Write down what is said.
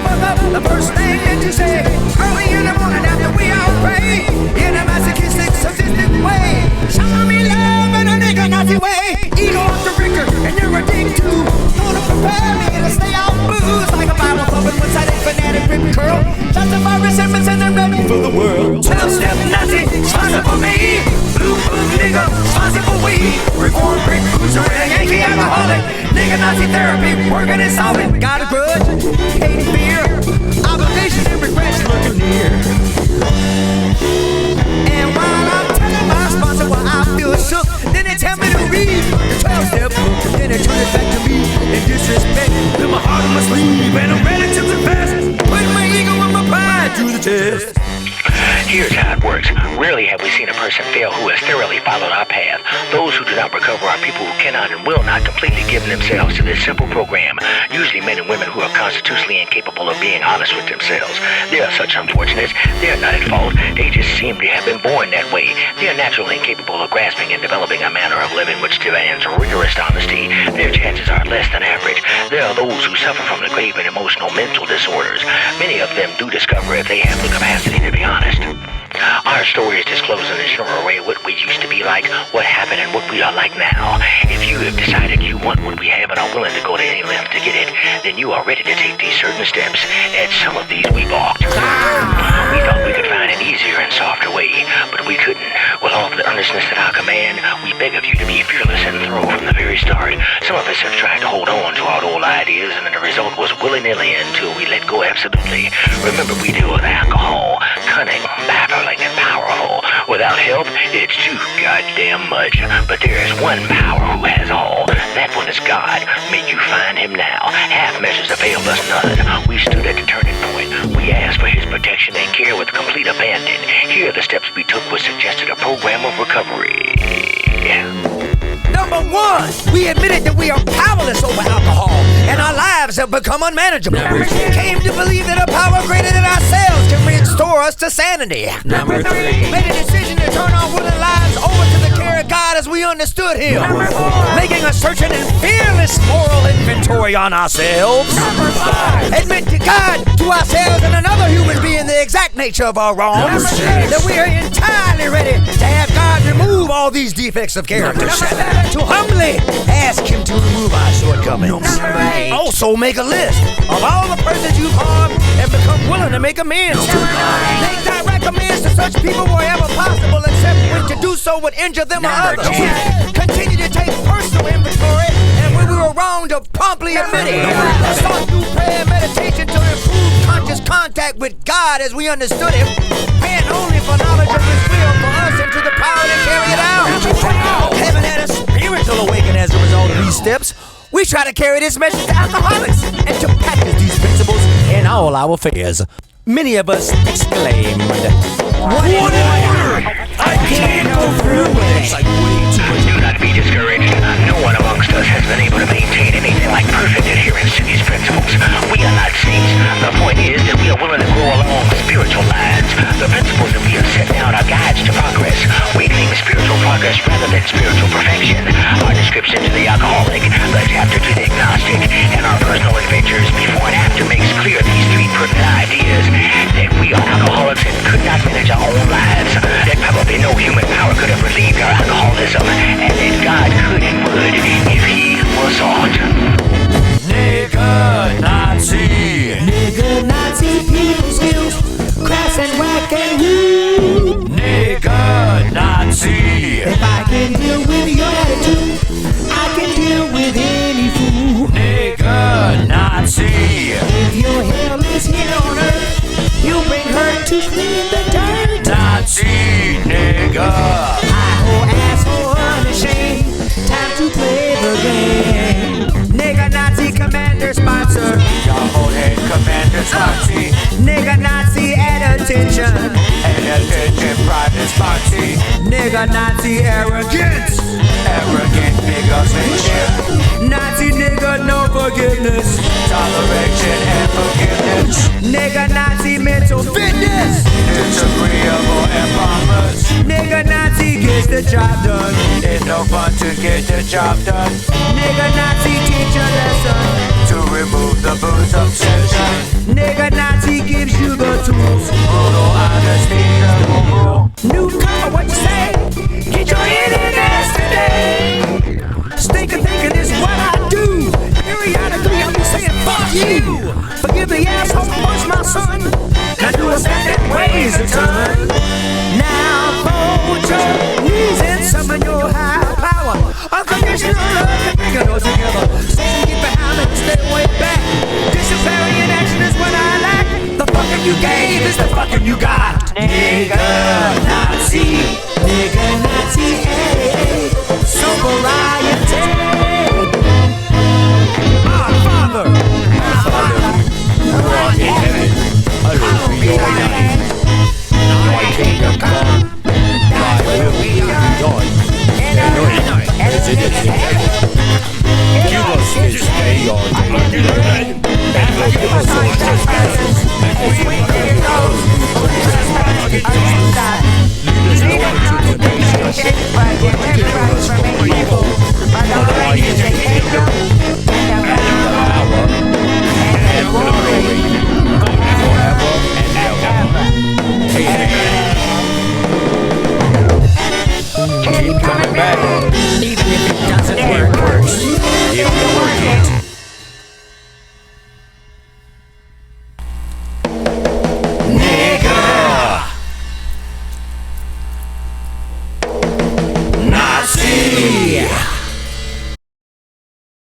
fuck up the first thing that you say. Early in the morning after we all pray, in a masochistic, sadistic way. Show me love in a nigga Nazi way. Ego off the Ricker, and you're a dick too. Gonna prepare me to stay out booze like a Bible thumping one-sided fanatic ripped curl. Justify resentments and I'm ready for the world. 12-step Nazi, sponsor for me. Blue book nigga, sponsor for weed. Reform brick cruiser and a Yankee alcoholic. Nigga Nazi therapy, working and solving. Got a grudge, hate fear, obligation and regrets looking near. And while I'm telling my sponsor why I feel shook, then they tell me to read the 12-step book. Then they turn it back to me in disrespect. Then my heart on my sleeve and I'm ready to confess. Putting my ego and my pride to the test. Here's how it works. Rarely have we seen a person fail who has thoroughly followed our path. Those who do not recover are people who cannot and will not completely give themselves to this simple program. Usually men and women who are constitutionally incapable of being honest with themselves. They are such unfortunates. They are not at fault. They just seem to have been born that way. They are naturally incapable of grasping and developing a manner of living which demands rigorous honesty. Their chances are less than average. There are those who suffer from the grave and emotional mental disorders. Many of them do discover if they have the capacity to be honest. Our stories disclose in a short array what we used to be like, what happened, and what we are like now. If you have decided you want what we have and are willing to go to any length to get it, then you are ready to take these certain steps. At some of these we balked. We thought we could find an easier and softer way, but we couldn't. With all of the earnestness at our command, we beg of you to be fearless and thorough from the very start. Some of us have tried to hold on to our old ideas, and the result was willy-nilly until we let go absolutely. Remember, we deal with alcohol, cunning, baffling, and powerful. Without help, it's too goddamn much. But there is one power who has all. That one is God. May you find him now. Half measures availed us none. We stood at the turning point. We asked for his protection and care with complete abandon. Here the steps we took was suggested a program of recovery. Number one, we admitted that we are powerless over alcohol and our lives have become unmanageable. Came to believe that a power greater than ourselves can restore us to sanity. Number three, made a decision to turn our willing lives over to the care of God as we understood him. Number four, making a searching and fearless moral inventory on ourselves. Number five, admit to God, to ourselves, and another human being the exact nature of our wrongs. That we are entirely ready to have God remove all these defects of character. To humbly ask him to remove our shortcomings. Also make a list of all the persons you've harmed and become willing to make amends to. Make direct amends to such people wherever possible, except when to do so would injure them or others. Continue to take personal inventory, and when we were wrong, to promptly admit it. Sought through prayer and meditation to improve conscious contact with God as we understood him, praying only for knowledge of his will for us and to the power to carry it out. Heaven had a spiritual awakening as a result of these steps. We try to carry this message to alcoholics and to practice these principles in all our affairs. Many of us exclaimed, "Whatever! I can't go through with it." It's like way too much. Do not be discouraged. No one amongst us has been able to maintain anything like perfect adherence to these principles. We are not saints. The point is that we are willing to grow along spiritual lines. The principles that we have set down are guides to progress. We claim spiritual progress rather than spiritual perfection. Our description to the alcoholic, the chapter to the agnostic, and our personal adventures before and after makes clear these three pertinent ideas. That we are alcoholics and could not manage our own lives. That probably no human power could have relieved our alcoholism. And that God could and would if he was sought. Nigger Nazi. Nigger Nazi people skills. Crass and whack and woo. Nigger Nazi. If I can deal with your attitude, I can deal with any fool. Nigger Nazi. If your hell is here on earth, you bring her to clean the dirt. Nazi nigger. Hi-ho, asshole, unashamed. Time to play the game. Nigger Nazi commander sponsor. Y'all head commander sponsor. Nigger Nazi at attention. At attention private sponsor. Nigger Nazi arrogance. Arrogant bigotry. Nazi nigger no forgiveness. Toleration and forgiveness. Nigger Nazi mental fitness. Disagreeable and bombers. Nigger Nazi gets the job done. It's no fun to get the job done. Nigger Nazi teach a lesson to remove the booze obsession. Nigga Nazi gives you the tools. Brutal honesty, the rule. Newcomer, what you say? Get your internet today. Stinking thinking is what I do. Periodically I'll be saying fuck you. Forgive the asshole once, my son. Now do a step that weighs a ton. Now fold your knees and summon your higher power. Unconditional love can bring it all together. Satan, get behind me, stay way back. Disciplinary action is what I lack. The fucking you gave is the fucking you got. Nigga Nazi.